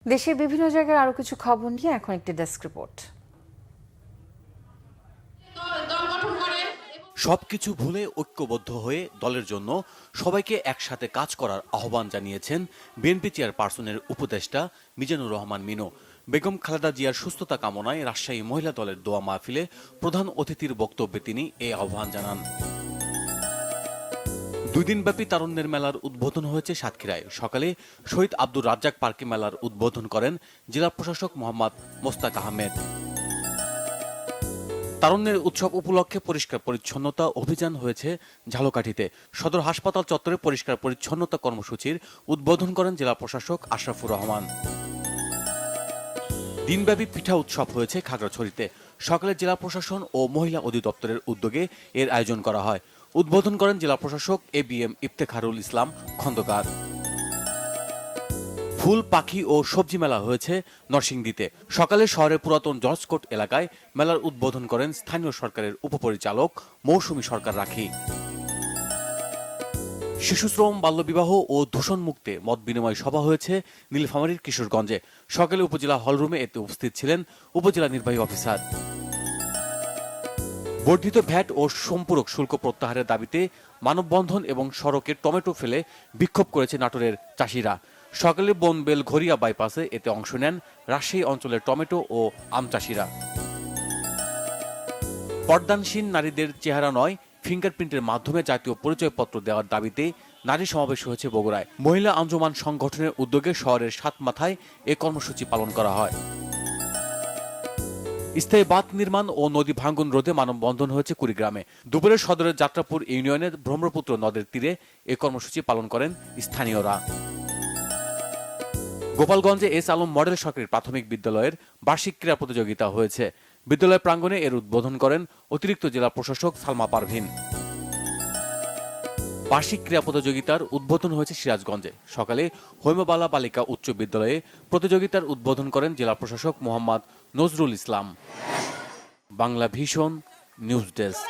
দেশের বিভিন্ন জায়গায় আরো কিছু খবর নিয়ে এখন একটি ডেস্ক রিপোর্ট। সবকিছু ভুলে ঐক্যবদ্ধ হয়ে দলের জন্য সবাইকে একসাথে কাজ করার আহ্বান জানিয়েছেন বিএনপি চেয়ারপারসনের উপদেষ্টা মিজানুর রহমান মিনু। বেগম খালেদা জিয়ার সুস্থতা কামনায় রাজশাহী মহিলা দলের দোয়া মাহফিলে প্রধান অতিথির বক্তব্যে তিনি এই আহ্বান জানান। 2 দিনব্যাপী তারুণ্যের মেলার উদ্বোধন হয়েছে সাতক্ষীরায়। সকালে শহীদ আব্দুর রাজ্জাক পার্কে মেলার উদ্বোধন করেন জেলা প্রশাসক মোহাম্মদ মোস্তাক আহমেদ। তারুণ্যের উৎসব উপলক্ষে পরিষ্কার পরিচ্ছন্নতা অভিযান হয়েছে ঝালকাঠিতে। সদর হাসপাতাল চত্বরে পরিষ্কার পরিচ্ছন্নতা কর্মসূচির উদ্বোধন করেন জেলা প্রশাসক আশরাফুর রহমান। দিনব্যাপী পিঠা উৎসব হয়েছে খাগড়াছড়িতে। সকালে জেলা প্রশাসন ও মহিলা অধিদপ্তরের উদ্যোগে এর আয়োজন করা হয়। উদ্বোধন করেন জেলা প্রশাসক ABM ইফতেখারুল ইসলাম খন্দকার। ফুল, পাখি ও সবজি মেলা হয়েছে নরসিংদীতে। সকালে শহরের পুরাতন জর্জ কোর্ট এলাকায় মেলার উদ্বোধন করেন স্থানীয় সরকারের উপপরিচালক মৌসুমী সরকার রাখি। শিশুশ্রম, বাল্যবিবাহ ও দূষণ মুক্তে মত বিনিময় সভা হয়েছে নীলফামারীর কিশোরগঞ্জে। সকালে উপজেলা হলরুমে এতে উপস্থিত ছিলেন উপজেলা নির্বাহী অফিসার। বর্ধিত ভ্যাট ও সম্পূরক শুল্ক প্রত্যাহারের দাবিতে মানববন্ধন এবং সড়কে টমেটো ফেলে বিক্ষোভ করেছে নাটোরের চাষিরা। সকালে বনবেল ঘরিয়া বাইপাসে এতে অংশ নেন রাজশাহী অঞ্চলের টমেটো ও আম চাষিরা। পর্দানসীন নারীদের চেহারা নয়, ফিঙ্গারপ্রিন্টের মাধ্যমে জাতীয় পরিচয়পত্র দেওয়ার দাবিতে নারী সমাবেশ হয়েছে বগুড়ায়। মহিলা আঞ্জুমান সংগঠনের উদ্যোগে শহরের সাতমাথায় এ কর্মসূচি পালন করা হয়। স্থায়ী বাঁধ নির্মাণ ও নদী ভাঙ্গন রোধে মানববন্ধন হয়েছে কুড়িগ্রামে। দুপুরে সদরের যাত্রাপুর ইউনিয়নের ব্রহ্মপুত্র নদের তীরে এ কর্মসূচি পালন করেন স্থানীয়রা। গোপালগঞ্জে এস আলম মডেল সরকারি প্রাথমিক বিদ্যালয়ের বার্ষিক ক্রীড়া প্রতিযোগিতা হয়েছে। বিদ্যালয় প্রাঙ্গণে এর উদ্বোধন করেন অতিরিক্ত জেলা প্রশাসক সালমা পারভিন। বার্ষিক ক্রীড়া প্রতিযোগিতার উদ্বোধন হয়েছে সিরাজগঞ্জে। সকালে হৈমবালা বালিকা উচ্চ বিদ্যালয়ে প্রতিযোগিতার উদ্বোধন করেন জেলা প্রশাসক Mohammad Nazrul Islam. Bangla vision news desk.